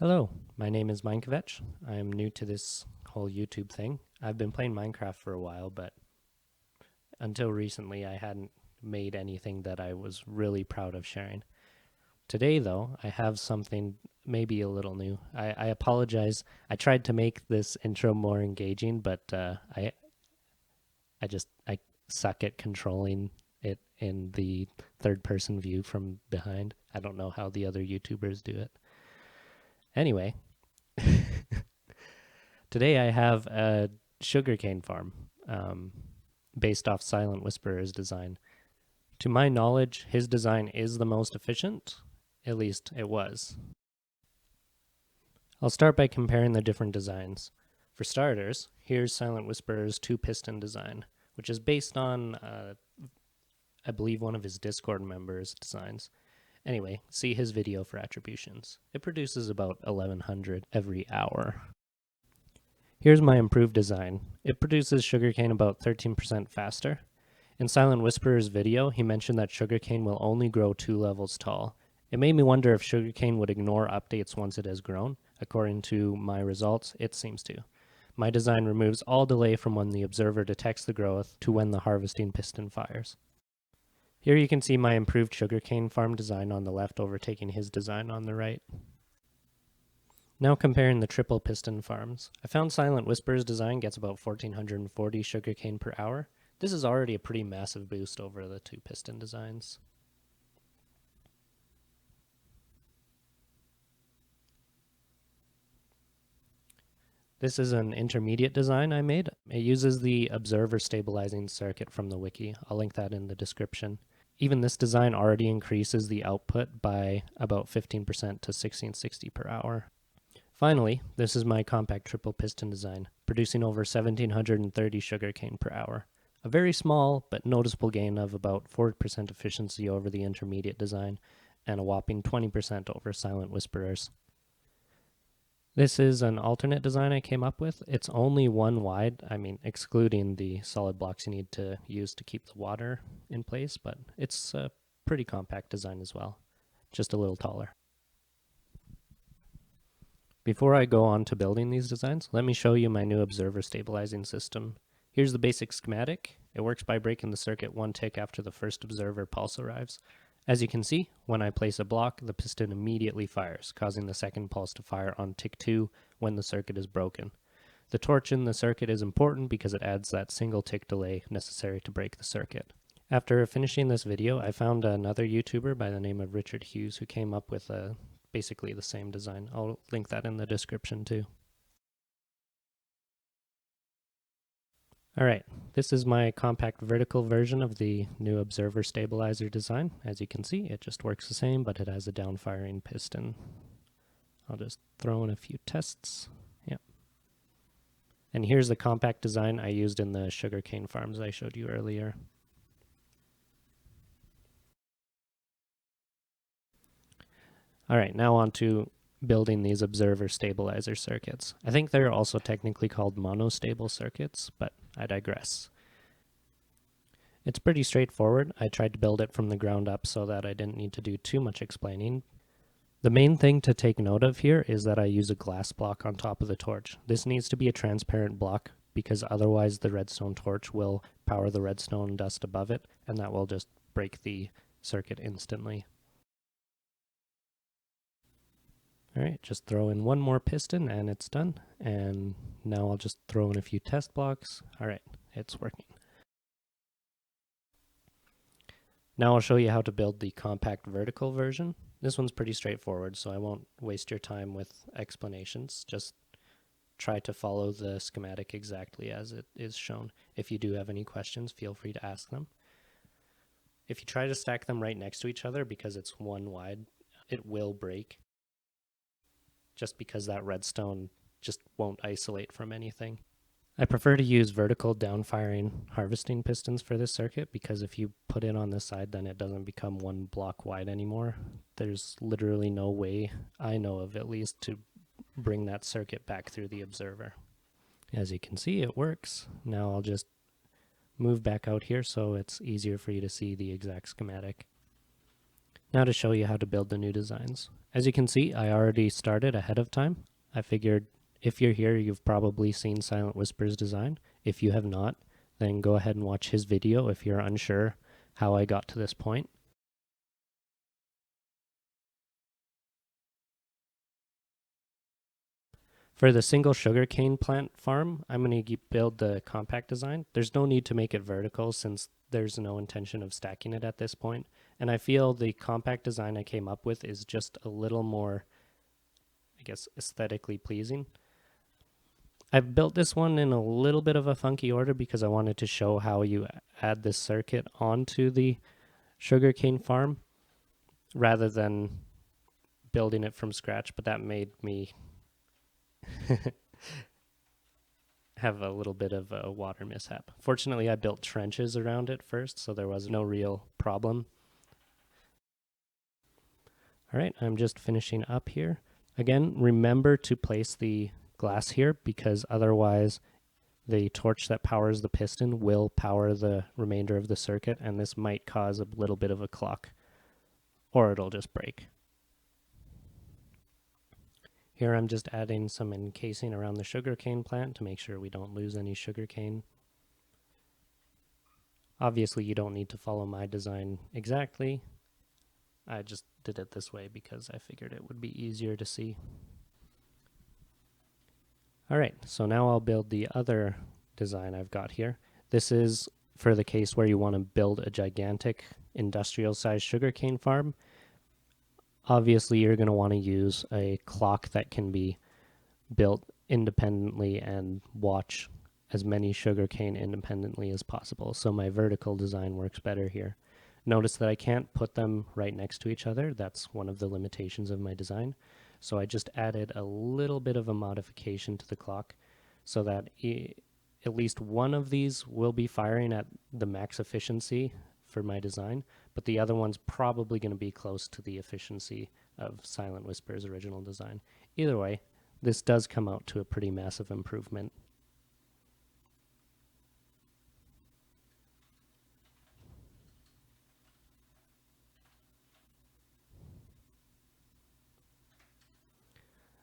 Hello, my name is Minkovich. I'm new to this whole YouTube thing. I've been playing Minecraft for a while, but until recently I hadn't made anything that I was really proud of sharing. Today, though, I have something maybe a little new. I apologize. I tried to make this intro more engaging, but I suck at controlling it in the third person view from behind. I don't know how the other YouTubers do it. Anyway, today I have a sugarcane farm based off Silent Whisperer's design. To my knowledge, his design is the most efficient. At least it was. I'll start by comparing the different designs. For starters, here's Silent Whisperer's two-piston design, which is based on, I believe, one of his Discord members' designs. Anyway, see his video for attributions. It produces about 1100 every hour. Here's my improved design. It produces sugarcane about 13% faster. In Silent Whisperer's video, he mentioned that sugarcane will only grow 2 levels tall. It made me wonder if sugarcane would ignore updates once it has grown. According to my results, it seems to. My design removes all delay from when the observer detects the growth to when the harvesting piston fires. Here you can see my improved sugarcane farm design on the left overtaking his design on the right. Now comparing the triple piston farms. I found Silent Whisperer's design gets about 1440 sugarcane per hour. This is already a pretty massive boost over the two piston designs. This is an intermediate design I made. It uses the observer stabilizing circuit from the wiki. I'll link that in the description. Even this design already increases the output by about 15% to 1660 per hour. Finally, this is my compact triple piston design, producing over 1730 sugarcane per hour. A very small but noticeable gain of about 4% efficiency over the intermediate design, and a whopping 20% over Silent Whisperers. This is an alternate design I came up with. It's only one wide, excluding the solid blocks you need to use to keep the water in place, but it's a pretty compact design as well, just a little taller. Before I go on to building these designs, let me show you my new observer stabilizing system. Here's the basic schematic. It works by breaking the circuit one tick after the first observer pulse arrives. As you can see, when I place a block, the piston immediately fires, causing the second pulse to fire on tick 2 when the circuit is broken. The torch in the circuit is important because it adds that single tick delay necessary to break the circuit. After finishing this video, I found another YouTuber by the name of Richard Hughes who came up with basically the same design. I'll link that in the description too. Alright, this is my compact vertical version of the new observer stabilizer design. As you can see, it just works the same, but it has a downfiring piston. I'll just throw in a few tests. Yep. And here's the compact design I used in the sugarcane farms I showed you earlier. Alright, now on to building these observer stabilizer circuits. I think they're also technically called monostable circuits, but I digress. It's pretty straightforward. I tried to build it from the ground up so that I didn't need to do too much explaining. The main thing to take note of here is that I use a glass block on top of the torch. This needs to be a transparent block because otherwise the redstone torch will power the redstone dust above it, and that will just break the circuit instantly. Alright, just throw in one more piston and it's done. And now I'll just throw in a few test blocks. Alright, it's working. Now I'll show you how to build the compact vertical version. This one's pretty straightforward, so I won't waste your time with explanations. Just try to follow the schematic exactly as it is shown. If you do have any questions, feel free to ask them. If you try to stack them right next to each other because it's one wide, it will break. Just because that redstone just won't isolate from anything. I prefer to use vertical downfiring harvesting pistons for this circuit because if you put it on this side, then it doesn't become one block wide anymore. There's literally no way, I know of at least, to bring that circuit back through the observer. As you can see, it works. Now I'll just move back out here so it's easier for you to see the exact schematic. Now to show you how to build the new designs. As you can see, I already started ahead of time. I figured if you're here, you've probably seen Silent Whisper's design. If you have not, then go ahead and watch his video if you're unsure how I got to this point. For the single sugarcane plant farm, I'm going to build the compact design. There's no need to make it vertical since there's no intention of stacking it at this point. And I feel the compact design I came up with is just a little more, I guess, aesthetically pleasing. I've built this one in a little bit of a funky order because I wanted to show how you add this circuit onto the sugarcane farm rather than building it from scratch, but that made me have a little bit of a water mishap. Fortunately, I built trenches around it first, so there was no real problem. All right, I'm just finishing up here. Again, remember to place the glass here because otherwise the torch that powers the piston will power the remainder of the circuit, and this might cause a little bit of a clock, or it'll just break. Here I'm just adding some encasing around the sugarcane plant to make sure we don't lose any sugarcane. Obviously, you don't need to follow my design exactly. I just did it this way because I figured it would be easier to see. Alright, so now I'll build the other design I've got here. This is for the case where you want to build a gigantic industrial-sized sugarcane farm. Obviously, you're going to want to use a clock that can be built independently and watch as many sugarcane independently as possible. So my vertical design works better here. Notice that I can't put them right next to each other. That's one of the limitations of my design. So I just added a little bit of a modification to the clock so that at least one of these will be firing at the max efficiency for my design, but the other one's probably going to be close to the efficiency of Silent Whisper's original design. Either way, this does come out to a pretty massive improvement.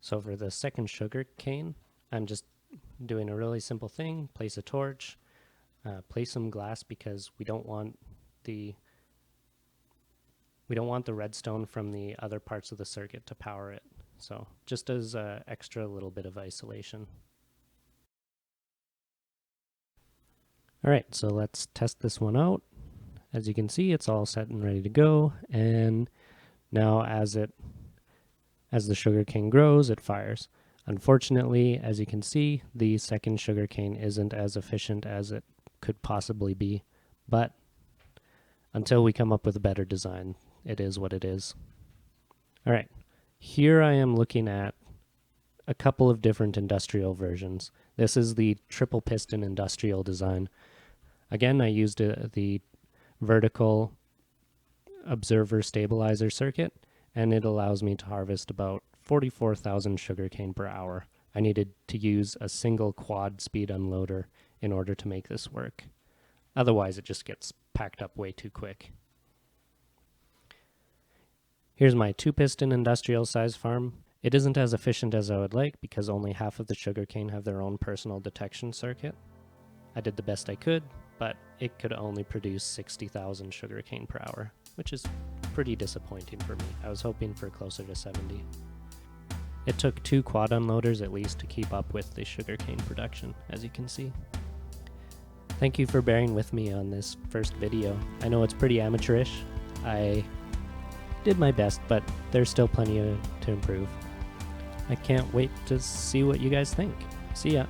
So for the second sugar cane, I'm just doing a really simple thing. Place a torch, place some glass because we don't want the redstone from the other parts of the circuit to power it. So just as extra little bit of isolation. All right, so let's test this one out. As you can see, it's all set and ready to go. And now as the sugarcane grows, it fires. Unfortunately, as you can see, the second sugarcane isn't as efficient as it could possibly be, but until we come up with a better design, it is what it is. All right, here I am looking at a couple of different industrial versions. This is the triple piston industrial design. Again, I used the vertical observer stabilizer circuit, and it allows me to harvest about 44,000 sugarcane per hour. I needed to use a single quad speed unloader in order to make this work. Otherwise, it just gets packed up way too quick. Here's my two-piston industrial size farm. It isn't as efficient as I would like because only half of the sugarcane have their own personal detection circuit. I did the best I could, but it could only produce 60,000 sugarcane per hour, which is pretty disappointing for me. I was hoping for closer to 70. It took 2 quad unloaders at least to keep up with the sugarcane production, as you can see. Thank you for bearing with me on this first video. I know it's pretty amateurish. I did my best, but there's still plenty to improve. I can't wait to see what you guys think. See ya.